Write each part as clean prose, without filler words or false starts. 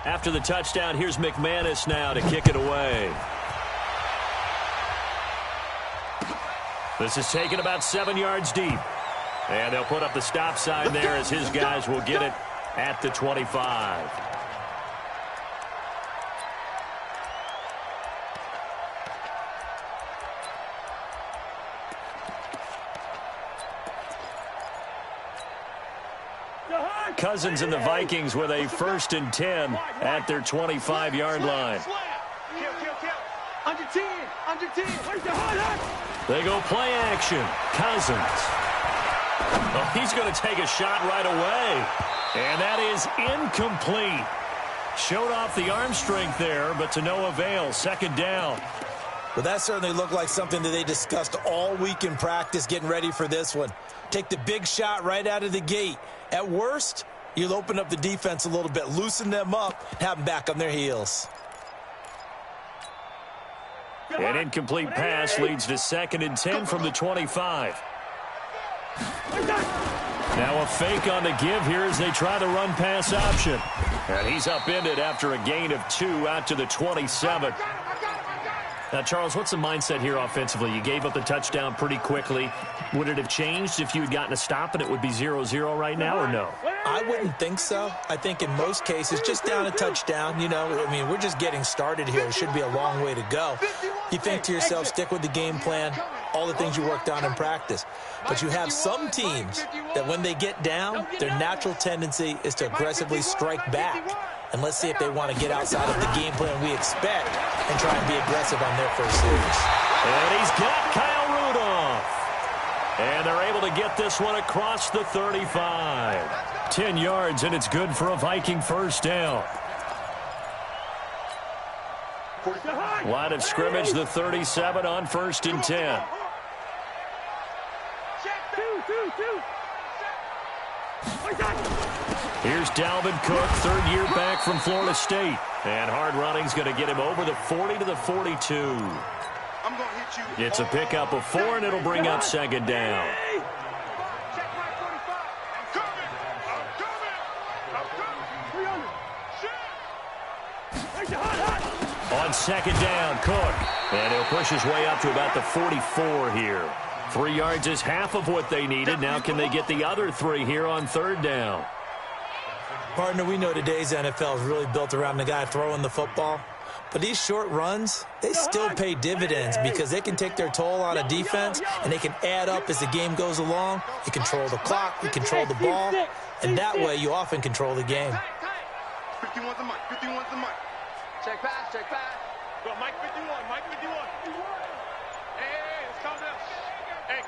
After the touchdown, here's McManus now to kick it away. This is taken about 7 yards deep. And they'll put up the stop sign there as his guys will get it at the 25. Cousins and the Vikings with a 1st and 10 at their 25-yard line. Under 10. They go play action. Cousins. Oh, he's going to take a shot right away. And that is incomplete. Showed off the arm strength there, but to no avail. 2nd down. Well, that certainly looked like something that they discussed all week in practice getting ready for this one. Take the big shot right out of the gate. At worst, you'll open up the defense a little bit, loosen them up, and have them back on their heels. An incomplete pass leads to 2nd and 10 from the 25. Now a fake on the give here as they try the run-pass option. And he's upended after a gain of 2 out to the 27. Now, Charles, what's the mindset here offensively? You gave up the touchdown pretty quickly. Would it have changed if you had gotten a stop and it would be 0-0 right now, or no? I wouldn't think so. I think in most cases, just down a touchdown, you know, I mean, we're just getting started here. It should be a long way to go. You think to yourself, stick with the game plan, all the things you worked on in practice. But you have some teams that when they get down, their natural tendency is to aggressively strike back. And let's see if they want to get outside of the game plan we expect and try and be aggressive on their first series. And he's got Kyle Rudolph. And they're able to get this one across the 35. 10 yards, and it's good for a Viking 1st down. Line of scrimmage, the 37 on 1st and 10. Here's Dalvin Cook, 3rd year back from Florida State. And hard running's going to get him over the 40 to the 42. It's a pickup of 4, and it'll bring up 2nd down. On 2nd down, Cook. And he'll push his way up to about the 44 here. 3 yards is half of what they needed. Now can they get the other 3 here on 3rd down? Partner, we know today's NFL is really built around the guy throwing the football. But these short runs, they still pay dividends because they can take their toll on a defense, and they can add up as the game goes along. You control the clock, you control the ball, and that way you often control the game. 51's the mic, 51's the mic. Check pass. Go, Mike 51, Mike 51. Hey, let's calm down. Hey,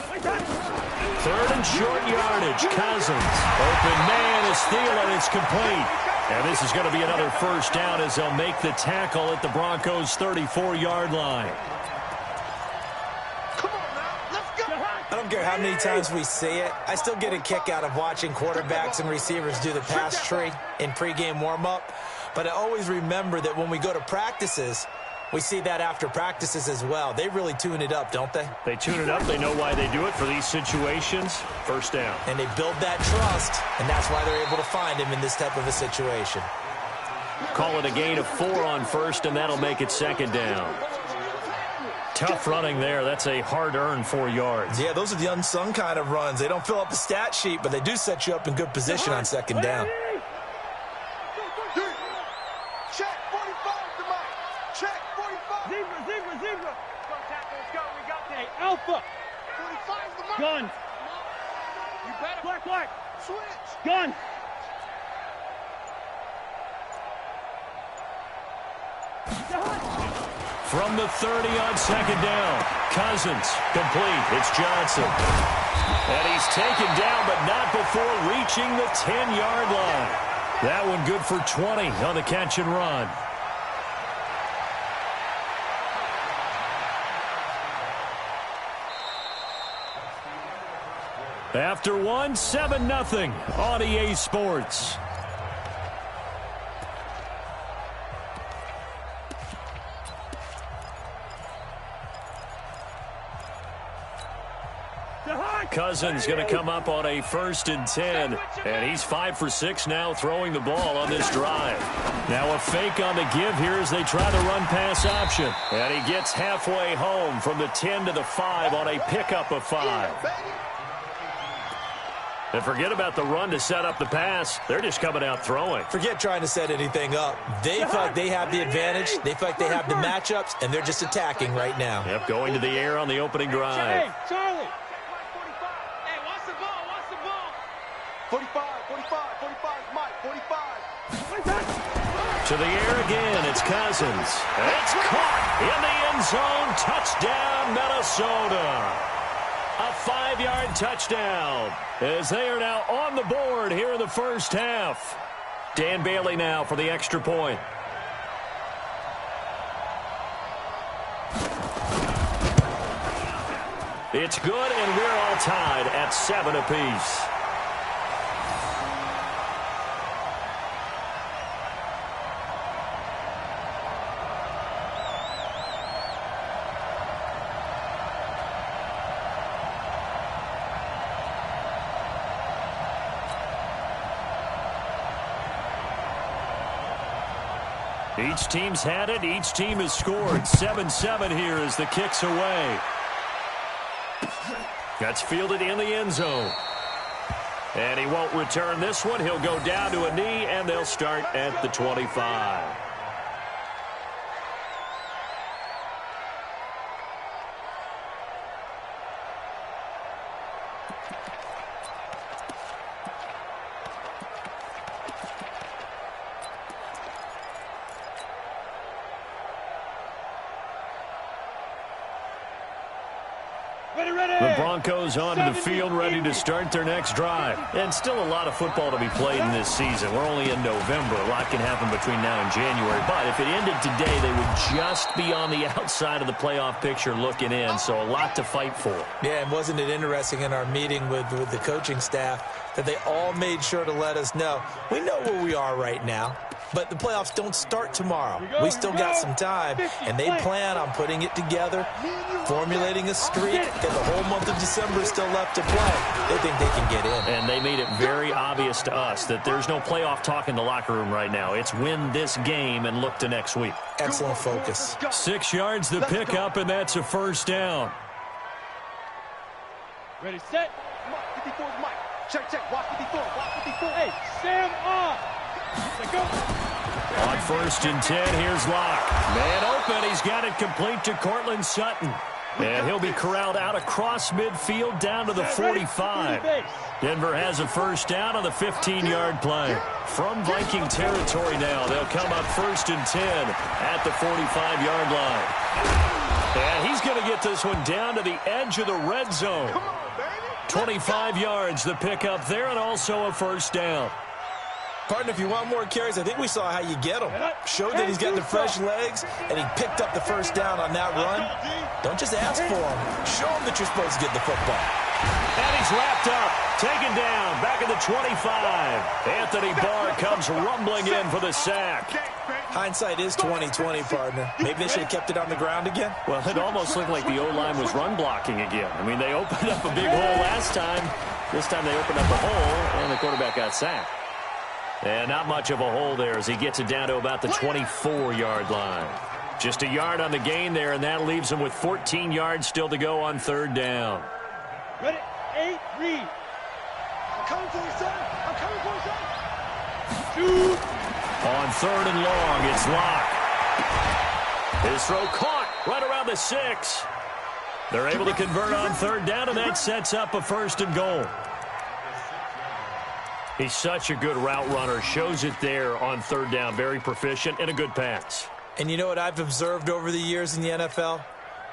let's go. 3rd and short yardage. Cousins. Open man is Thielen. It's complete. And this is going to be another 1st down as they'll make the tackle at the Broncos' 34-yard line. Come on now, let's go. I don't care how many times we see it. I still get a kick out of watching quarterbacks and receivers do the pass tree in pregame warm-up. But I always remember that when we go to practices, we see that after practices as well. They really tune it up, don't they? They tune it up. They know why they do it for these situations. 1st down. And they build that trust, and that's why they're able to find him in this type of a situation. Call it a gain of 4 on 1st, and that'll make it 2nd down. Tough running there. That's a hard-earned 4 yards. Yeah, those are the unsung kind of runs. They don't fill up the stat sheet, but they do set you up in good position on 2nd down. Check 45 the mic. Check 45. Zebra. Go, tackle, let's go. We got this. Hey, Alpha. 45 the mic. Gun. You better. Black. Switch. Gun. From the 30 on 2nd down. Cousins. Complete. It's Johnson. And he's taken down, but not before reaching the 10-yard line. That one good for 20 on the catch and run. After one, 7-0 on EA Sports. Cousins going to come up on a 1st and 10, and he's 5 for 6 now throwing the ball on this drive. Now a fake on the give here as they try the run-pass option. And he gets halfway home from the 10 to the 5 on a pickup of 5. And forget about the run to set up the pass. They're just coming out throwing. Forget trying to set anything up. They feel like they have the advantage. They feel like they have the matchups, and they're just attacking right now. Yep, going to the air on the opening drive. Hey, Charlie. Hey, watch the ball, watch the ball. 45, Mike, 45. To the air again, it's Cousins. It's caught in the end zone. Touchdown, Minnesota. A 5-yard touchdown as they are now on the board here in the first half. Dan Bailey now for the extra point. It's good, and we're all tied at 7 apiece. Each team's had it. Each team has scored. 7-7 here as the kick's away. That's fielded in the end zone. And he won't return this one. He'll go down to a knee, and they'll start at the 25. The Broncos onto the field, ready to start their next drive. And still a lot of football to be played in this season. We're only in November. A lot can happen between now and January. But if it ended today, they would just be on the outside of the playoff picture looking in. So a lot to fight for. Yeah, and wasn't it interesting in our meeting with the coaching staff that they all made sure to let us know, we know where we are right now, but the playoffs don't start tomorrow. We still got some time, and they plan on putting it together, formulating a streak, and the whole month of December is still left to play. They think they can get in. And they made it very obvious to us that there's no playoff talk in the locker room right now. It's win this game and look to next week. Excellent focus. 6 yards the pickup, and that's a first down. Ready, set. 54, Mike. Check, watch 54, Hey, Sam off. Let's go. On 1st and 10, here's Locke. Man open, he's got it complete to Cortland Sutton. And he'll be corralled out across midfield down to the 45. Denver has a first down on the 15-yard play. From Viking territory now, they'll come up 1st and 10 at the 45-yard line. And he's going to get this one down to the edge of the red zone. 25 yards, the pickup there, and also a first down. Partner, if you want more carries, I think we saw how you get him. Showed that he's got the fresh legs, and he picked up the first down on that run. Don't just ask for him. Show him that you're supposed to get the football. And he's wrapped up, taken down, back at the 25. Anthony Barr comes rumbling in for the sack. Hindsight is 20/20, partner. Maybe they should have kept it on the ground again. Well, it almost looked like the O-line was run blocking again. I mean, they opened up a big hole last time. This time they opened up a hole, and the quarterback got sacked. And not much of a hole there as he gets it down to about the 24-yard line. Just a yard on the gain there, and that leaves him with 14 yards still to go on 3rd down. Ready, 8, read. I'm coming for you, son. I'm coming for you, son. Shoot. On 3rd and long, it's Locke. His throw caught right around the 6. They're able to convert on 3rd down, and that sets up a 1st and goal. He's such a good route runner. Shows it there on 3rd down. Very proficient and a good pass. And you know what I've observed over the years in the NFL?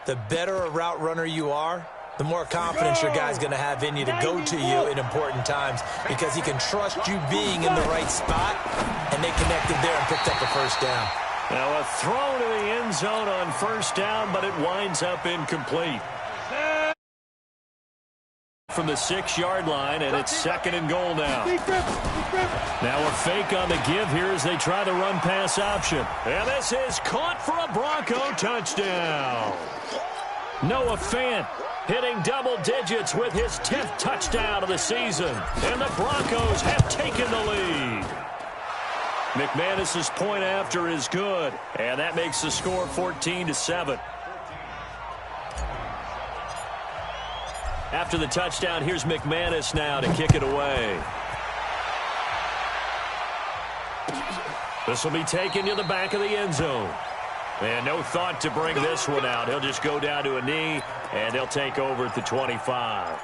The better a route runner you are, the more confidence your guy's going to have in you to go to you in important times because he can trust you being in the right spot, and they connected there and picked up the first down. Now a throw to the end zone on 1st down, but it winds up incomplete. From the 6-yard line, and it's 2nd and goal now. Now a fake on the give here as they try the run-pass option. And this is caught for a Bronco touchdown. Noah Fant hitting double digits with his 10th touchdown of the season. And the Broncos have taken the lead. McManus's point after is good, and that makes the score 14-7. After the touchdown, here's McManus now to kick it away. This will be taken to the back of the end zone. And no thought to bring this one out. He'll just go down to a knee, and they'll take over at the 25.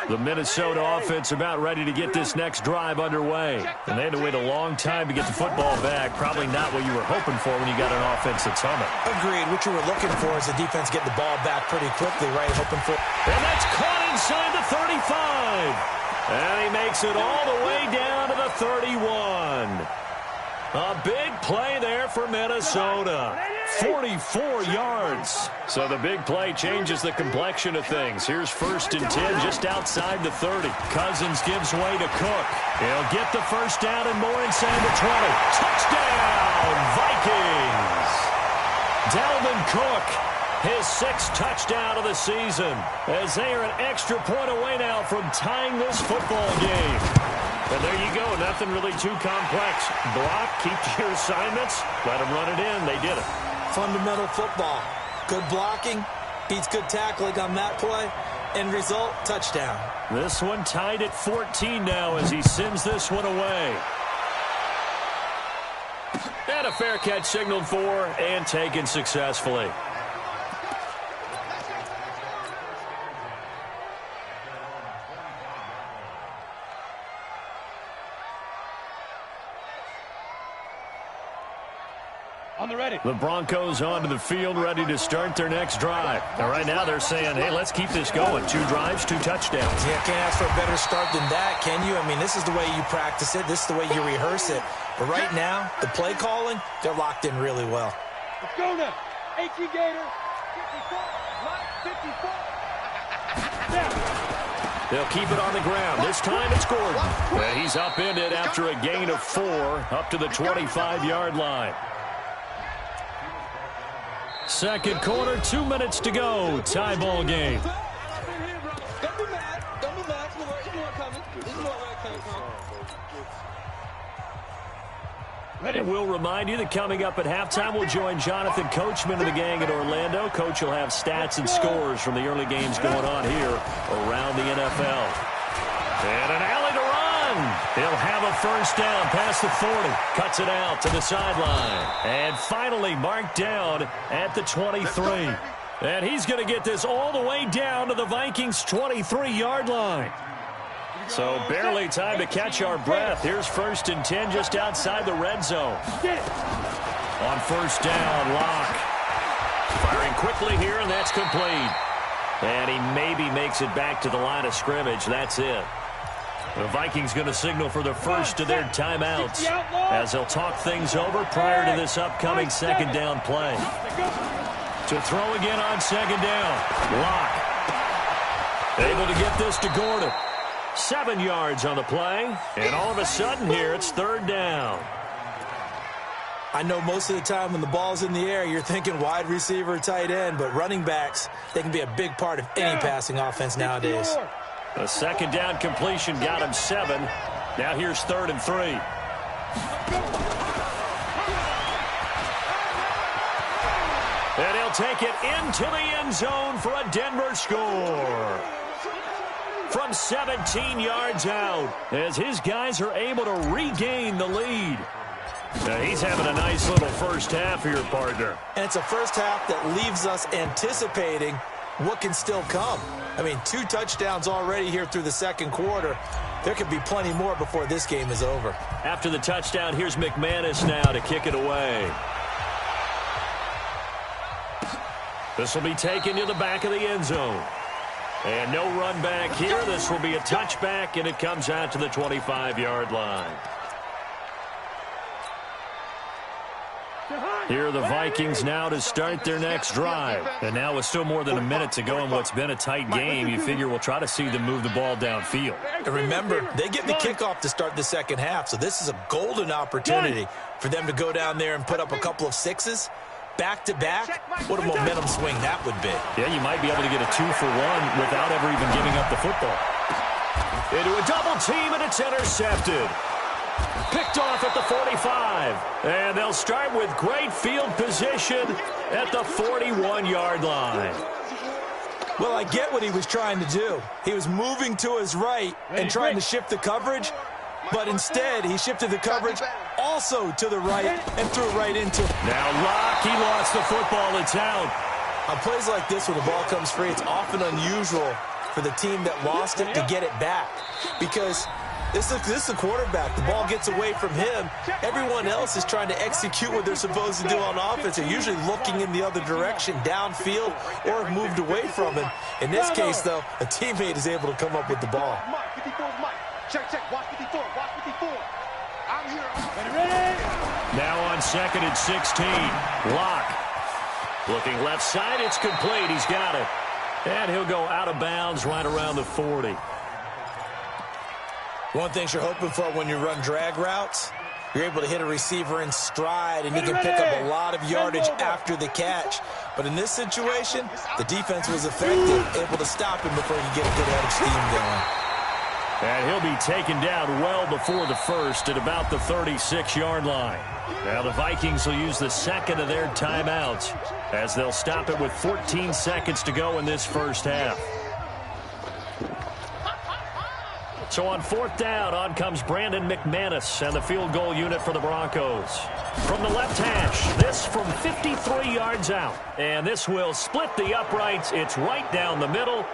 The Minnesota offense about ready to get this next drive underway. And they had to wait a long time to get the football back. Probably not what you were hoping for when you got an offense that's humming. Agreed. What you were looking for is the defense getting the ball back pretty quickly, right? Hoping for. And that's caught inside the 35. And he makes it all the way down to the 31. A big play there for Minnesota. 44 yards. So the big play changes the complexion of things. Here's 1st and 10 just outside the 30. Cousins gives way to Cook. He'll get the first down and more inside the 20. Touchdown, Vikings. Dalvin Cook, his 6th touchdown of the season, as they are an extra point away now from tying this football game. And there you go, nothing really too complex. Block, keep to your assignments, let them run it in. They did it. Fundamental football. Good blocking, beats good tackling on that play. End result, touchdown. This one tied at 14 now as he sends this one away. And a fair catch signaled for and taken successfully. The Broncos onto the field, ready to start their next drive. And right now they're saying, hey, let's keep this going. 2 drives, 2 touchdowns. Yeah, can't ask for a better start than that, can you? I mean, this is the way you practice it. This is the way you rehearse it. But right now, the play calling, they're locked in really well. Let's go now. HE Gator, 54, line 54. They'll keep it on the ground. This time it's Gordon. And he's upended after a gain of 4 up to the 25-yard line. Second quarter, 2 minutes to go. Tie ball game. Don't be mad. Don't be mad. There's more coming. There's more where it came from. And we'll remind you that coming up at halftime, we'll join Jonathan Coachman and the gang in Orlando. Coach will have stats and scores from the early games going on here around the NFL. And an alley to run. He'll have a first down past the 40. Cuts it out to the sideline. And finally marked down at the 23. And he's going to get this all the way down to the Vikings' 23-yard line. So barely time to catch our breath. Here's 1st and 10 just outside the red zone. On first down, Locke. Firing quickly here, and that's complete. And he maybe makes it back to the line of scrimmage. That's it. The Vikings going to signal for the first of their timeouts as they'll talk things over prior to this upcoming second down play. To throw again on second down. Locke. Able to get this to Gordon. 7 yards on the play. And all of a sudden here, it's 3rd down. I know most of the time when the ball's in the air, you're thinking wide receiver, tight end, but running backs, they can be a big part of any passing offense nowadays. A second down completion got him 7. Now here's 3rd and 3. And he'll take it into the end zone for a Denver score. From 17 yards out, as his guys are able to regain the lead. Now he's having a nice little first half here, partner. And it's a first half that leaves us anticipating what can still come. I mean, 2 touchdowns already here through the second quarter. There could be plenty more before this game is over. After the touchdown, here's McManus now to kick it away. This will be taken to the back of the end zone. And no run back here. This will be a touchback, and it comes out to the 25-yard line. Here are the Vikings now to start their next drive. And now with still more than a minute to go in what's been a tight game, you figure we'll try to see them move the ball downfield. And remember, they get the kickoff to start the second half, so this is a golden opportunity for them to go down there and put up a couple of 6s back-to-back, what a momentum swing that would be. Yeah, you might be able to get a 2-for-1 without ever even giving up the football. Into a double team, and it's intercepted. Picked off at the 45. And they'll start with great field position at the 41-yard line. Well, I get what he was trying to do. He was moving to his right and trying to shift the coverage, but instead he shifted the coverage also to the right and threw it right into him. Now Locke, he lost the football. It's out. On plays like this where the ball comes free, it's often unusual for the team that lost it to get it back, because this is the quarterback. The ball gets away from him. Everyone else is trying to execute what they're supposed to do on offense. They're usually looking in the other direction, downfield, or have moved away from him. In this case, though, a teammate is able to come up with the ball. Check, watch 54, watch 54. I'm here. Now on 2nd and 16, Locke. Looking left side, it's complete. He's got it. And he'll go out of bounds right around the 40. One thing you're hoping for when you run drag routes, you're able to hit a receiver in stride, and he can pick up a lot of yardage after the catch. But in this situation, the defense was effective, able to stop him before he could get a good head of steam going. And he'll be taken down well before the first at about the 36-yard line. Now the Vikings will use the second of their timeouts as they'll stop it with 14 seconds to go in this first half. So on 4th down, on comes Brandon McManus and the field goal unit for the Broncos. From the left hash, this from 53 yards out. And this will split the uprights. It's right down the middle.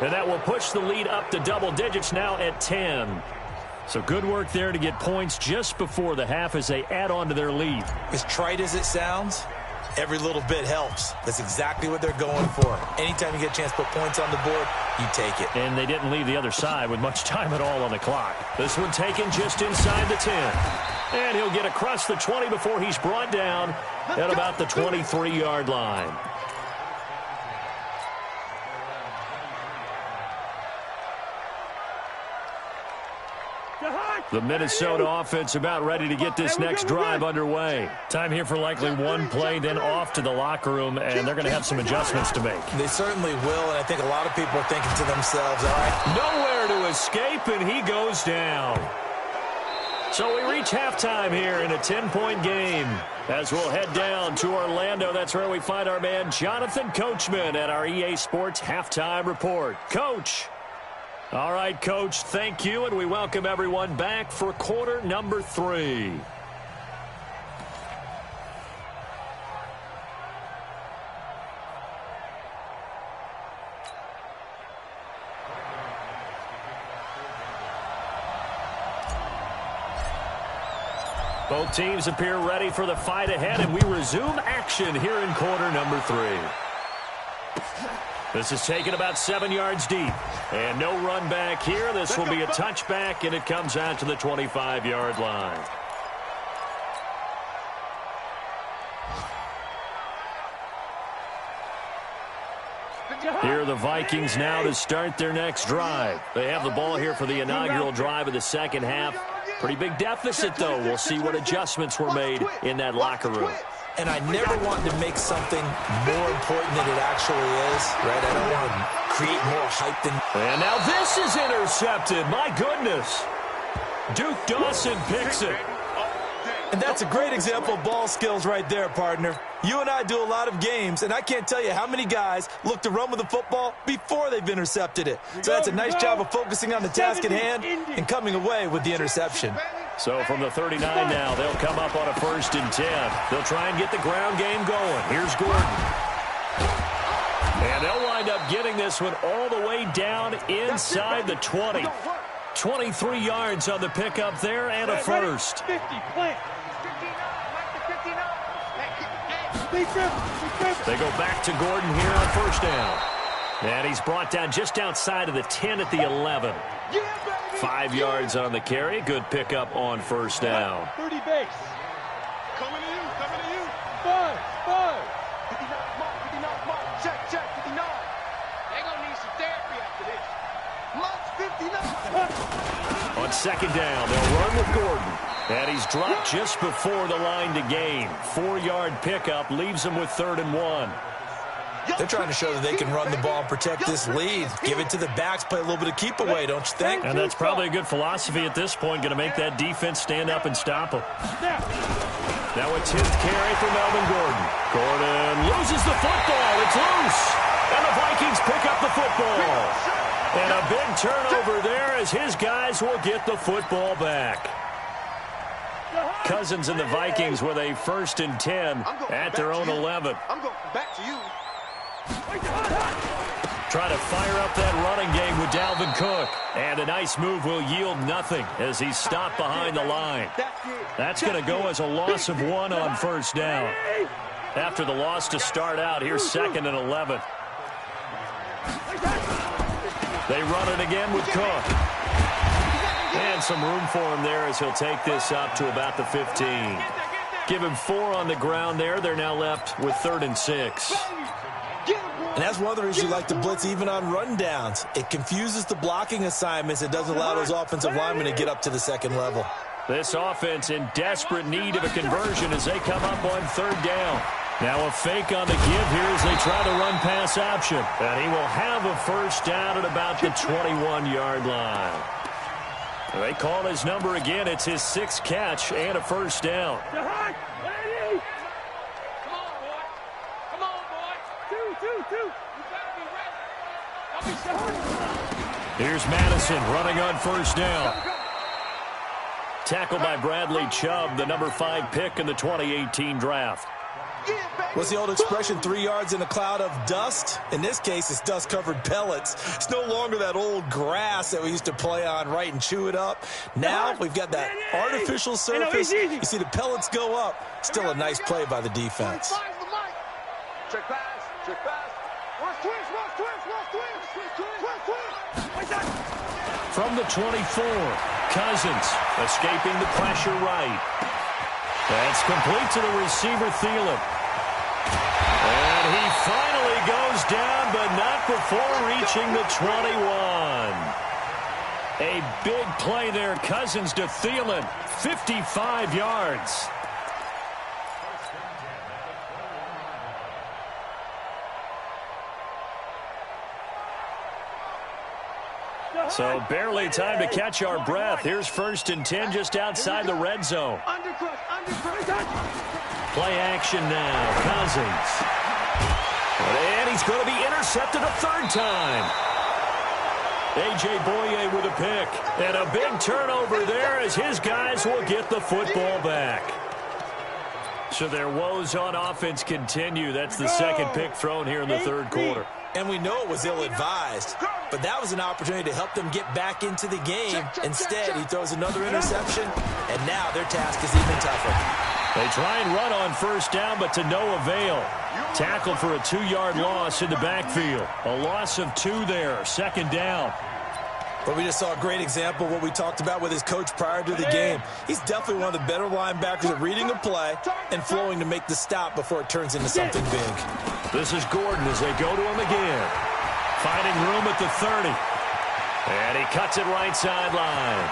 And that will push the lead up to double digits now at 10. So good work there to get points just before the half as they add on to their lead. As trite as it sounds, every little bit helps. That's exactly what they're going for. Anytime you get a chance to put points on the board, you take it. And they didn't leave the other side with much time at all on the clock. This one taken just inside the 10. And he'll get across the 20 before he's brought down at about the 23-yard line. The Minnesota offense about ready to get this next drive underway. Time here for likely one play, then off to the locker room, and they're going to have some adjustments to make. They certainly will, and I think a lot of people are thinking to themselves, all right. Nowhere to escape, and he goes down. So we reach halftime here in a 10-point game. As we'll head down to Orlando, that's where we find our man Jonathan Coachman at our EA Sports Halftime Report. Coach. All right, Coach, thank you, and we welcome everyone back for quarter number 3. Both teams appear ready for the fight ahead, and we resume action here in quarter number 3. This is taken about 7 yards deep. And no run back here. This will be a touchback, and it comes out to the 25-yard line. Here are the Vikings now to start their next drive. They have the ball here for the inaugural drive of the second half. Pretty big deficit, though. We'll see what adjustments were made in that locker room. And I never want to make something more important than it actually is, right? I don't want to create more hype than... And now this is intercepted. My goodness. Duke Dawson picks it. And that's a great example of ball skills right there, partner. You and I do a lot of games, and I can't tell you how many guys look to run with the football before they've intercepted it. So that's a nice job of focusing on the task at hand and coming away with the interception. So from the 39 now, they'll come up on a 1st and 10. They'll try and get the ground game going. Here's Gordon. And they'll wind up getting this one all the way down inside the 20. 23 yards on the pickup there and a first. They go back to Gordon here on 1st down. And he's brought down just outside of the 10 at the 11. 5 yards on the carry. Good pickup on 1st down. 30 base. Coming to you, coming to you. 5. 59, mark. Check, 59. They're going to need some therapy after this. Mark 59. On 2nd down, they'll run with Gordon. And he's dropped just before the line to gain. 4-yard pickup leaves him with 3rd and 1. They're trying to show that they can run the ball and protect this lead. Give it to the backs, play a little bit of keep away, don't you think? And that's probably a good philosophy at this point, going to make that defense stand up and stop them. Now a 10th carry for Melvin Gordon. Gordon loses the football. It's loose. And the Vikings pick up the football. And a big turnover there as his guys will get the football back. Cousins and the Vikings with a 1st and 10 at their own 11. I'm going back to you. Try to fire up that running game with Dalvin Cook. And a nice move will yield nothing as he's stopped behind the line. That's going to go as a loss of 1 on 1st down. After the loss to start out, here's 2nd and 11. They run it again with Cook. And some room for him there as he'll take this up to about the 15. Give him 4 on the ground there. They're now left with 3rd and 6. And that's one of the reasons you like to blitz even on rundowns. It confuses the blocking assignments. It doesn't allow those offensive linemen to get up to the 2nd level. This offense in desperate need of a conversion as they come up on 3rd down. Now a fake on the give here as they try the run-pass option. And he will have a 1st down at about the 21-yard line. They call his number again. It's his 6th catch and a 1st down. Here's Madison running on 1st down. Tackled by Bradley Chubb, the number 5 pick in the 2018 draft. What's the old expression, 3 yards in a cloud of dust? In this case, it's dust-covered pellets. It's no longer that old grass that we used to play on, right, and chew it up. Now we've got that artificial surface. You see the pellets go up. Still a nice play by the defense. Check pass, check pass. From the 24, Cousins escaping the pressure right. That's complete to the receiver, Thielen. And he finally goes down, but not before reaching the 21. A big play there, Cousins to Thielen, 55 yards. So barely time to catch our breath. Here's 1st and 10 just outside the red zone. Play action now. Cousins. And he's going to be intercepted a 3rd time. A.J. Boye with a pick. And a big turnover there as his guys will get the football back. So their woes on offense continue. That's the 2nd pick thrown here in the 3rd quarter. And we know it was ill-advised, but that was an opportunity to help them get back into the game. Instead, he throws another interception, and now their task is even tougher. They try and run on 1st down, but to no avail. Tackled for a 2-yard loss in the backfield. A loss of 2 there, 2nd down. But we just saw a great example of what we talked about with his coach prior to the game. He's definitely one of the better linebackers at reading a play and flowing to make the stop before it turns into something big. This is Gordon as they go to him again. Finding room at the 30. And he cuts it right sideline.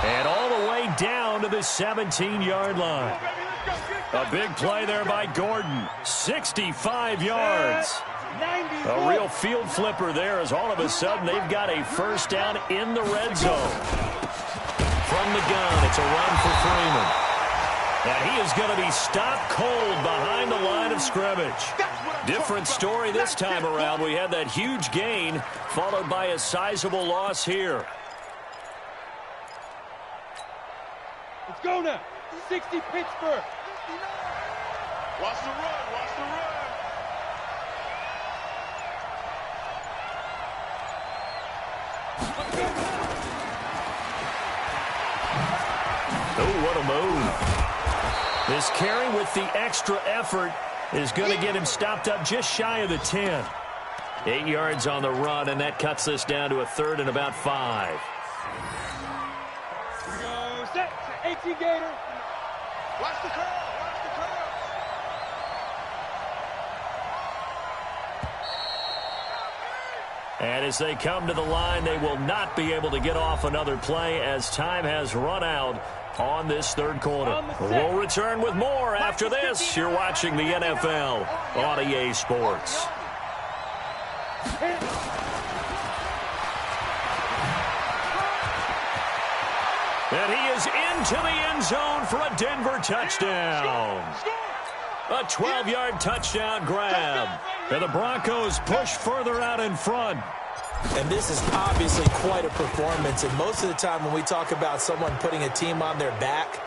And all the way down to the 17-yard line. A big play there by Gordon. 65 yards. A real field flipper there as all of a sudden they've got a 1st down in the red zone. From the gun, it's a run for Freeman. And he is going to be stopped cold behind the line of scrimmage. Different story this time around. We had that huge gain followed by a sizable loss here. Let's go now. 60 Pittsburgh. Watch the run, watch the run. Oh, what a move. This carry with the extra effort is going to get him stopped up just shy of the 10. 8 yards on the run, and that cuts this down to a 3rd and about 5. Here we go. Set. 18 Gator. Watch the curl, watch the curl. And as they come to the line, they will not be able to get off another play as time has run out on this third quarter. We'll return with more after this. You're watching the NFL on EA Sports. And he is into the end zone for a Denver touchdown. A 12-yard touchdown grab. And the Broncos push further out in front. And this is obviously quite a performance. And most of the time when we talk about someone putting a team on their back,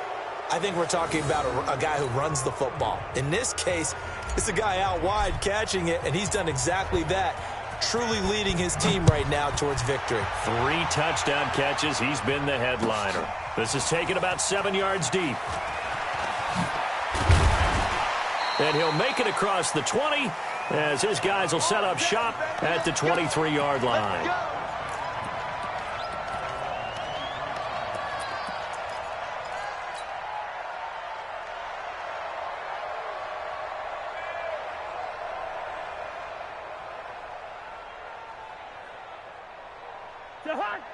I think we're talking about a guy who runs the football. In this case, it's a guy out wide catching it, and he's done exactly that, truly leading his team right now towards victory. 3 touchdown catches. He's been the headliner. This is taken about 7 yards deep. And he'll make it across the 20 as his guys will set up shop at the 23-yard line.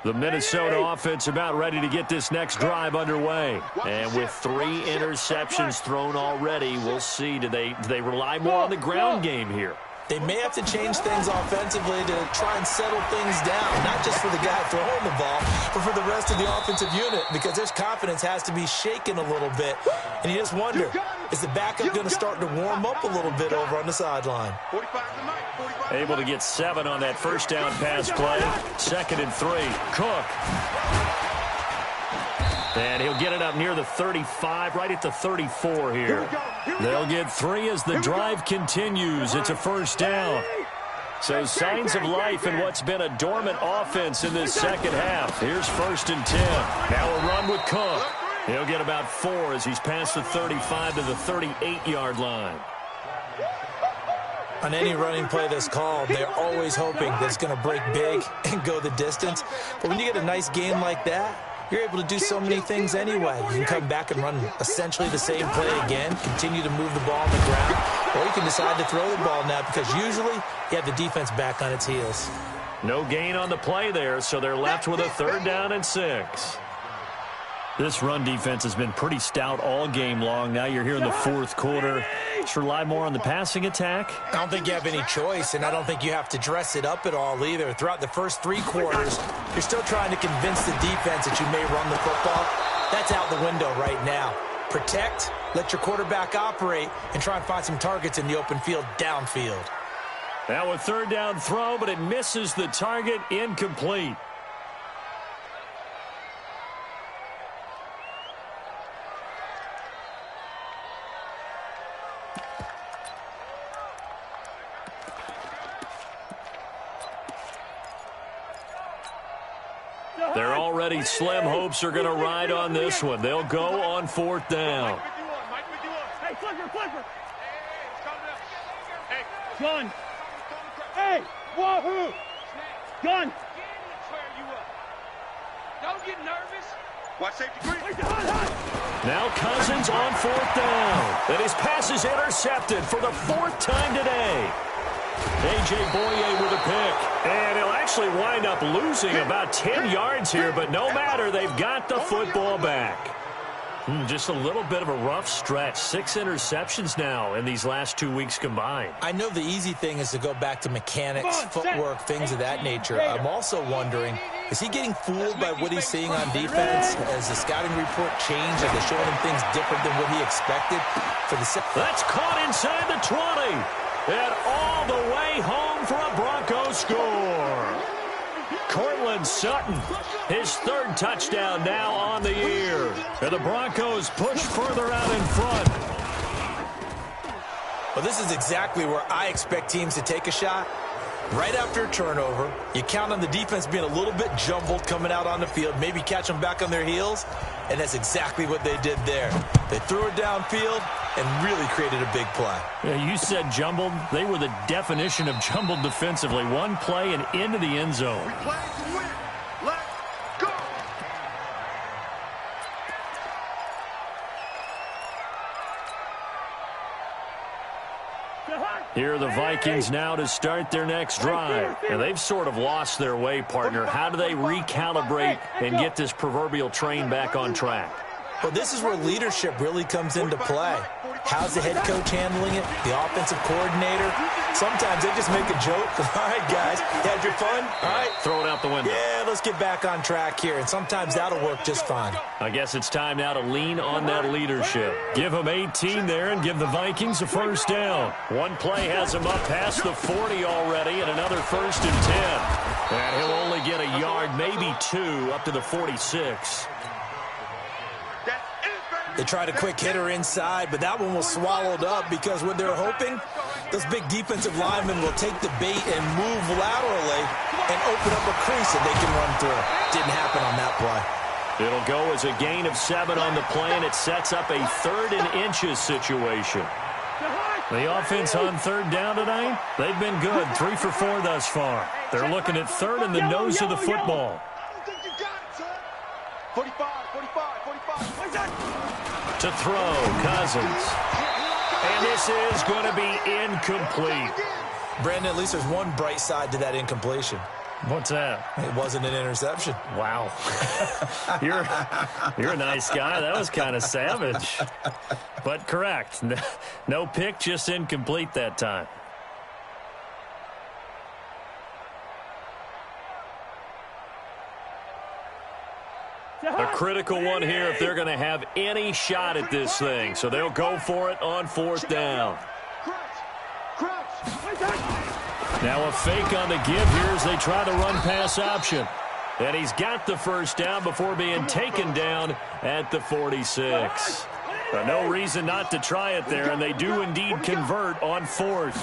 The Minnesota offense about ready to get this next drive underway. And with 3 interceptions thrown already, we'll see. Do they rely more on the ground game here? They may have to change things offensively to try and settle things down, not just for the guy throwing the ball, but for the rest of the offensive unit, because their confidence has to be shaken a little bit. And you just wonder, is the backup going to start to warm up a little bit over on the sideline? Able to get 7 on that first down pass play. 2nd and 3. Cook. And he'll get it up near the 35, right at the 34 here. They'll get 3 as the drive continues. It's a first down. So signs of life in what's been a dormant offense in this second half. Here's 1st and 10. Now a run with Cook. He'll get about 4 as he's past the 35 to the 38-yard line. On any running play that's called, they're always hoping that it's going to break big and go the distance. But when you get a nice game like that, you're able to do so many things anyway. You can come back and run essentially the same play again, continue to move the ball on the ground, or you can decide to throw the ball now because usually you have the defense back on its heels. No gain on the play there, so they're left with a 3rd down and 6. This run defense has been pretty stout all game long. Now you're here in the 4th quarter. Just rely more on the passing attack. I don't think you have any choice, and I don't think you have to dress it up at all either. Throughout the first 3 quarters, you're still trying to convince the defense that you may run the football. That's out the window right now. Protect, let your quarterback operate, and try and find some targets in the open field downfield. Now a 3rd down throw, but it misses the target. Incomplete. They're already slim hopes are going to ride on this one. They'll go on 4th down. Hey, flipper. Gun. Hey, wahoo. Gun. Don't get nervous. Watch safety green. Now Cousins on 4th down. And his pass is intercepted for the 4th time today. A.J. Boye with a pick. And he'll actually wind up losing about 10 yards here, but no matter, they've got the football back. Just a little bit of a rough stretch. 6 interceptions now in these last 2 weeks combined. I know the easy thing is to go back to mechanics, footwork, things of that nature. I'm also wondering, is he getting fooled by what he's seeing on defense? Has the scouting report changed? Are they showing him things different than what he expected? That's caught inside the 20. And all the way home for a Broncos score. Cortland Sutton, his 3rd touchdown now on the year. And the Broncos push further out in front. Well, this is exactly where I expect teams to take a shot. Right after a turnover, you count on the defense being a little bit jumbled coming out on the field, maybe catch them back on their heels, and that's exactly what they did there. They threw it downfield and really created a big play. Yeah, you said jumbled. They were the definition of jumbled defensively. One play and into the end zone. We play to win. Let's go. Here are the Vikings now to start their next drive. And they've sort of lost their way, partner. How do they recalibrate and get this proverbial train back on track? Well, this is where leadership really comes into play. How's the head coach handling it? The offensive coordinator? Sometimes they just make a joke. All right, guys, you had your fun? All right. Throw it out the window. Yeah, let's get back on track here. And sometimes that'll work just fine. I guess it's time now to lean on that leadership. Give them 18 there and give the Vikings a first down. One play has them up past the 40 already and another 1st and 10. And he'll only get a yard, maybe 2, up to the 46. They tried a quick hitter inside, but that one was swallowed up because what they're hoping, those big defensive linemen will take the bait and move laterally and open up a crease that they can run through. Didn't happen on that play. It'll go as a gain of 7 on the play, and it sets up a 3rd and inches situation. The offense on 3rd down tonight, they've been good, 3 for 4 thus far. They're looking at 3rd and the nose of the football. 45. To throw, Cousins. And this is going to be incomplete. Brandon, at least there's one bright side to that incompletion. What's that? It wasn't an interception. Wow. You're a nice guy. That was kind of savage. But correct. No pick, just incomplete that time. A critical one here if they're going to have any shot at this thing. So they'll go for it on 4th down. Now a fake on the give here as they try the run-pass option. And he's got the first down before being taken down at the 46. But no reason not to try it there, and they do indeed convert on 4th.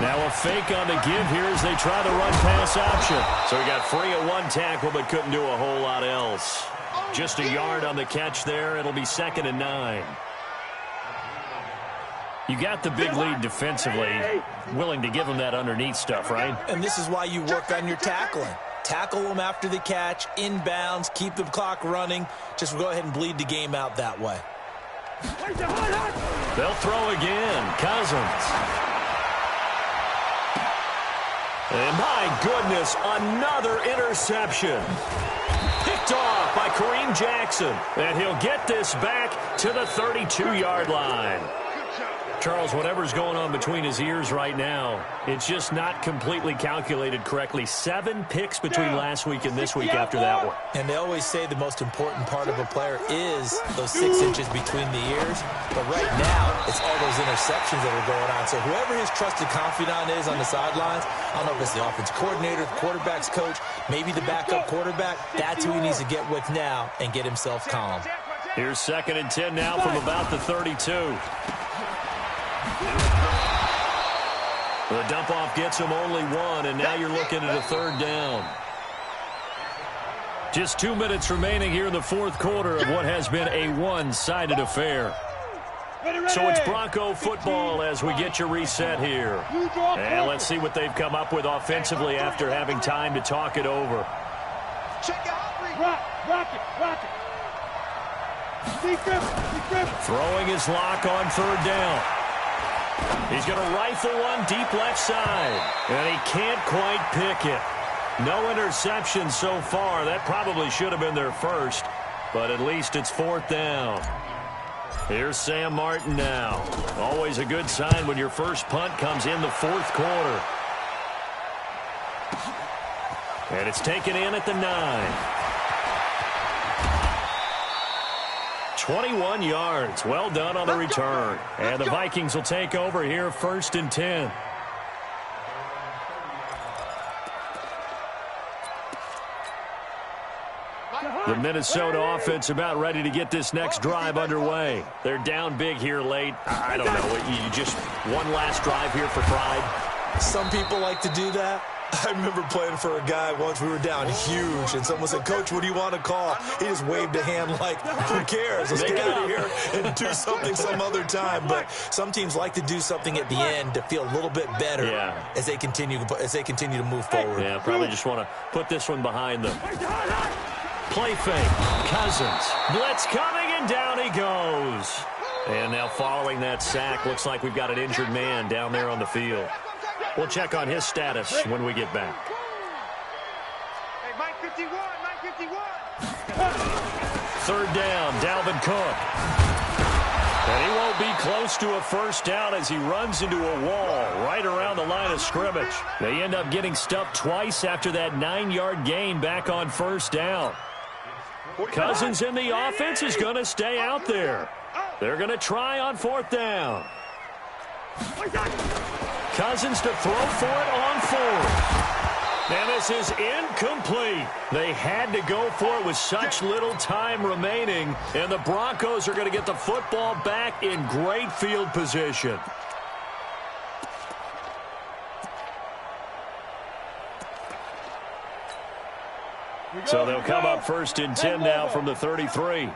Now a fake on the give here as they try the run-pass option. So he got free of 1 tackle but couldn't do a whole lot else. Just a yard on the catch there. It'll be 2nd and 9. You got the big lead defensively. Willing to give them that underneath stuff, right? And this is why you work on your tackling. Tackle them after the catch, inbounds, keep the clock running. Just go ahead and bleed the game out that way. They'll throw again. Cousins. And my goodness, another interception. Picked off by Kareem Jackson. And he'll get this back to the 32-yard line. Charles, whatever's going on between his ears right now, it's just not completely calculated correctly. 7 picks between last week and this week after that one. And they always say the most important part of a player is those 6 inches between the ears. But right now, it's all those interceptions that are going on. So whoever his trusted confidant is on the sidelines, I don't know if it's the offense coordinator, the quarterback's coach, maybe the backup quarterback, that's who he needs to get with now and get himself calm. Here's 2nd and 10 now from about the 32. The dump-off gets him only 1, and now you're looking at a 3rd down. Just 2 minutes remaining here in the 4th quarter of what has been a one-sided affair. So it's Bronco football as we get you reset here. And let's see what they've come up with offensively after having time to talk it over. Throwing his lock on 3rd down. He's going to rifle one deep left side, and he can't quite pick it. No interception so far. That probably should have been their first, but at least it's 4th down. Here's Sam Martin now. Always a good sign when your first punt comes in the 4th quarter. And it's taken in at the 9. 21 yards. Well done on the return. And the Vikings will take over here 1st and 10. The Minnesota offense about ready to get this next drive underway. They're down big here late. I don't know. You just one last drive here for pride? Some people like to do that. I remember playing for a guy once. We were down huge, and someone said, "Coach, what do you want to call?" He just waved a hand like, who cares? Let's get out of here and do something some other time. But some teams like to do something at the end to feel a little bit better as they continue to move forward. Yeah, probably just want to put this one behind them. Play fake. Cousins. Blitz coming, and down he goes. And now following that sack, looks like we've got an injured man down there on the field. We'll check on his status when we get back. Hey, Mike 51, Mike 51. Third down, Dalvin Cook. And he won't be close to a first down as he runs into a wall right around the line of scrimmage. They end up getting stuffed twice after that 9-yard gain back on first down. Cousins in the offense is going to stay out there. They're going to try on fourth down. Cousins to throw for it on fourth. And this is incomplete. They had to go for it with such little time remaining. And the Broncos are going to get the football back in great field position. So they'll come up first and 10 now from the 33.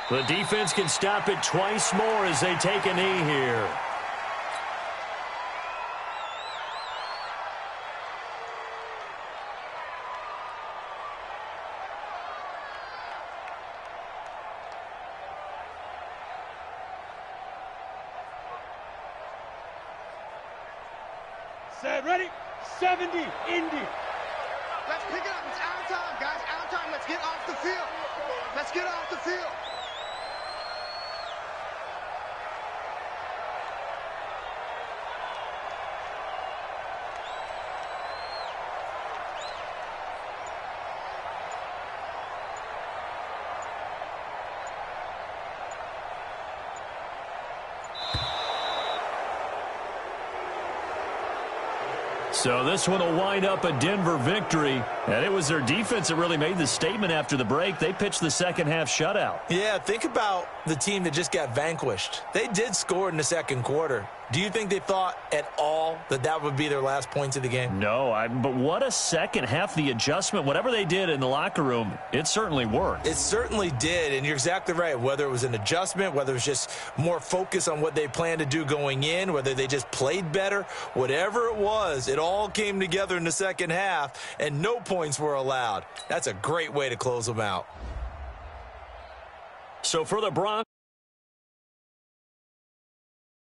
The defense can stop it twice more as they take a knee here. Set, ready? 70, Indy. Let's pick it up. It's our time, guys. Our time. Let's get off the field. Let's get off the field. So this one will wind up a Denver victory, and it was their defense that really made the statement after the break. They pitched the second half shutout. Yeah, think about the team that just got vanquished. They did score in the second quarter. Do you think they thought at all that that would be their last points of the game? No, but what a second half. The adjustment, whatever they did in the locker room, it certainly worked. It certainly did, and you're exactly right. Whether it was an adjustment, whether it was just more focus on what they planned to do going in, whether they just played better, whatever it was, it all came together in the second half, and no points were allowed. That's a great way to close them out. So for the Broncos,